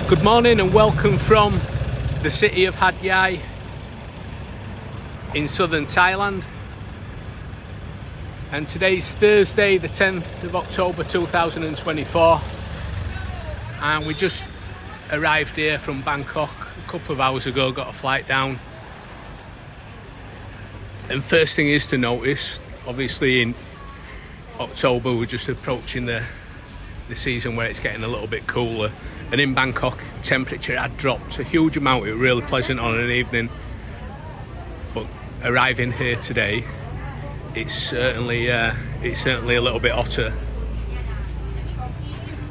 Good morning and welcome from the city of Hat Yai in Southern Thailand. And today's Thursday the 10th of October 2024, and we just arrived here from Bangkok a couple of hours ago, got a flight down. And first thing is to notice, obviously in October we're just approaching the season where it's getting a little bit cooler, and in Bangkok temperature had dropped a huge amount. It was really pleasant on an evening, but arriving here today it's certainly a little bit hotter.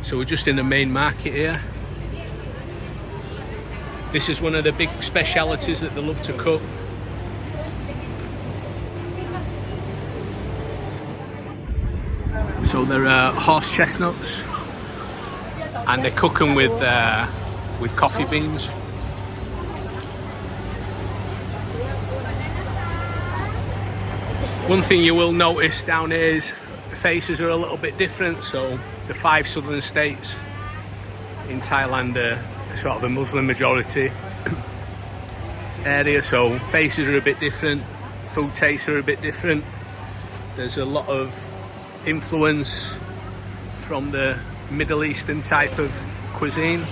So we're just in the main market here. This is one of the big specialities that they love to cook. So they're horse chestnuts, and they cook them with coffee beans. One thing you will notice down here is the faces are a little bit different. So the 5 southern states in Thailand are sort of a Muslim majority area, so faces are a bit different, food tastes are a bit different. There's a lot of influence from the Middle Eastern type of cuisine,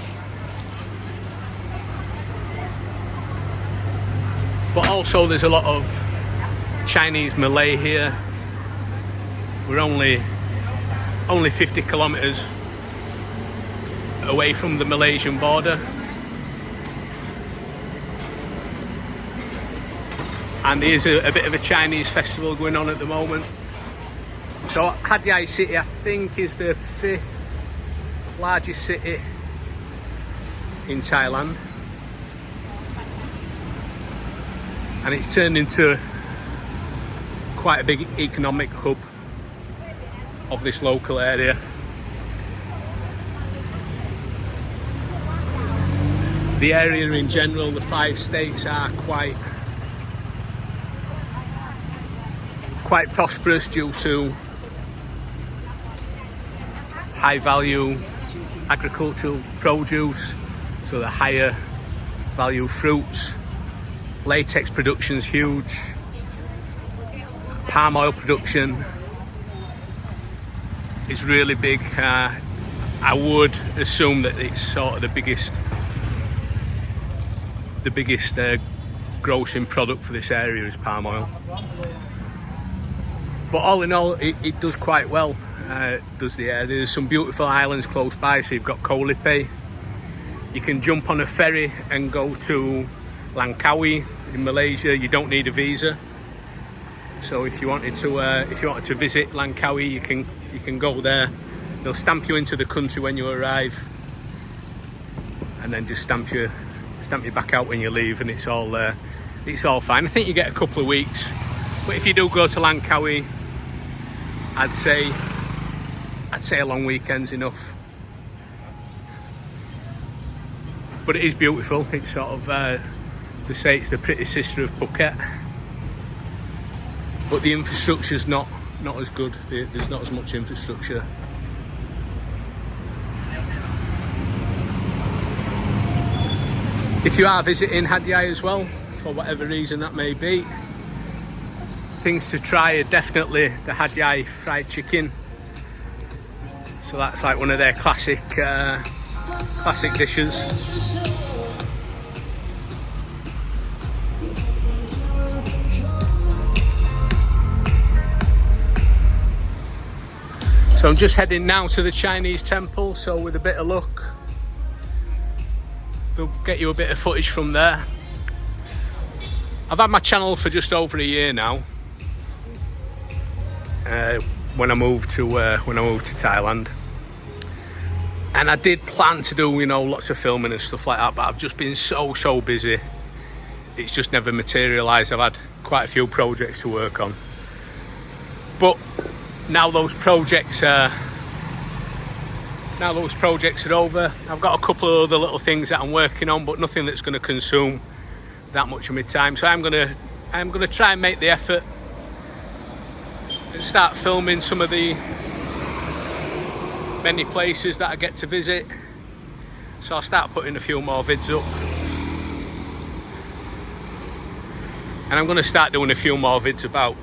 but also there's a lot of Chinese Malay here. We're only 50 kilometers away from the Malaysian border, and there's a bit of a Chinese festival going on at the moment. So Hat Yai city, I think, is the 5th largest city in Thailand, and it's turned into quite a big economic hub of this local area. The area in general, the 5 states, are quite prosperous due to high value agricultural produce, so the higher value fruits. Latex production's huge. Palm oil production is really big. I would assume that it's sort of the biggest grossing product for this area is palm oil. But all in all, it does quite well. Does the area. There's some beautiful islands close by, so you've got Koh Lipe. You can jump on a ferry and go to Langkawi in Malaysia. You don't need a visa. So if you wanted to visit Langkawi, you can go there. They'll stamp you into the country when you arrive, and then just stamp you back out when you leave, and it's all fine. I think you get a couple of weeks, but if you do go to Langkawi, I'd say a long weekend's enough. But it is beautiful. It's sort of they say it's the pretty sister of Phuket, but the infrastructure's not as good. There's not as much infrastructure. If you are visiting Hat Yai as well, for whatever reason that may be, things to try are definitely the Hat Yai fried chicken. So that's like one of their classic dishes. So I'm just heading now to the Chinese temple, so with a bit of luck they'll get you a bit of footage from there. I've had my channel for just over a year now. When I moved to Thailand, and I did plan to do lots of filming and stuff like that, but I've just been so busy, it's just never materialised. I've had quite a few projects to work on, but now those projects are over. I've got a couple of other little things that I'm working on, but nothing that's going to consume that much of my time. So I'm gonna try and make the effort and start filming some of the many places that I get to visit. So I'll start putting a few more vids up. And I'm going to start doing a few more vids about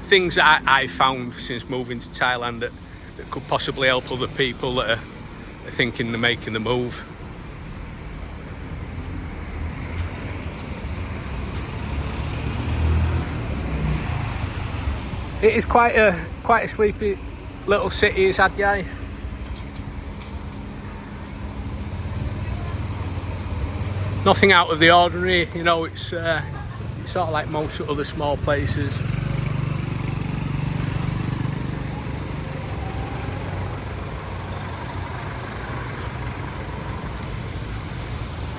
things that I found since moving to Thailand that could possibly help other people that are thinking of making the move. It is quite a sleepy little city, is Hat Yai. Nothing out of the ordinary, you know. It's sort of like most other small places.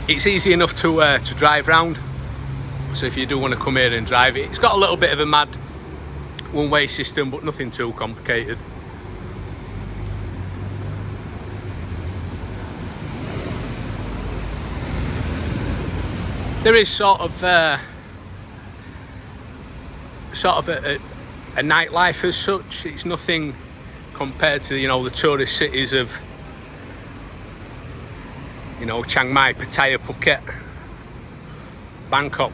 It's easy enough to drive round, so if you do want to come here and drive it, it's got a little bit of a mad one-way system, but nothing too complicated. There is sort of a nightlife as such. It's nothing compared to, you know, the tourist cities of, you know, Chiang Mai, Pattaya, Phuket, Bangkok.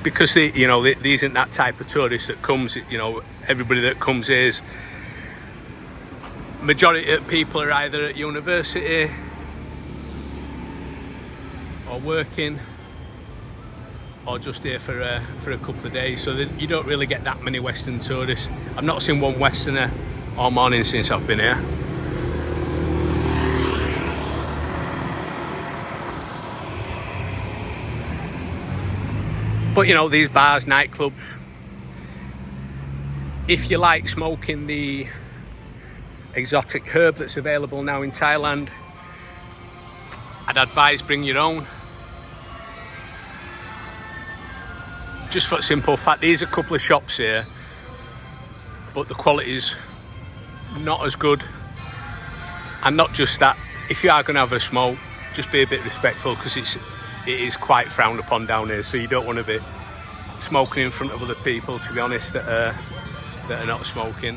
Because these aren't that type of tourist that comes. You know, everybody that comes here is, majority of people are either at university or working, or just here for a couple of days. So that you don't really get that many Western tourists. I've not seen one Westerner all morning since I've been here. But you know, these bars, nightclubs, if you like smoking the exotic herb that's available now in Thailand, I'd advise bring your own. Just for the simple fact, there's a couple of shops here, but the quality's not as good. And not just that, if you are going to have a smoke, just be a bit respectful, because it is quite frowned upon down here, so you don't want to be smoking in front of other people, to be honest, that are not smoking.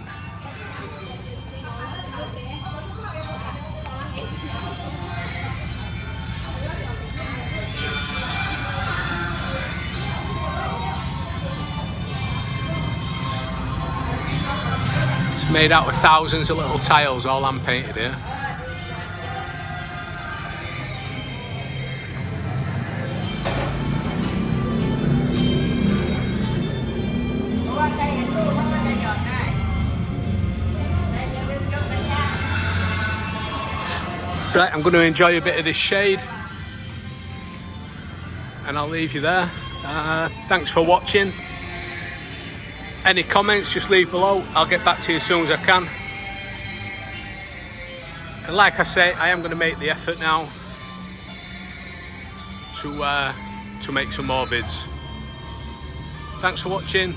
It's made out of thousands of little tiles, all hand painted here. Right, I'm going to enjoy a bit of this shade, and I'll leave you there. Thanks for watching. Any comments, just leave below. I'll get back to you as soon as I can. And like I say, I am going to make the effort now to make some more vids. Thanks for watching.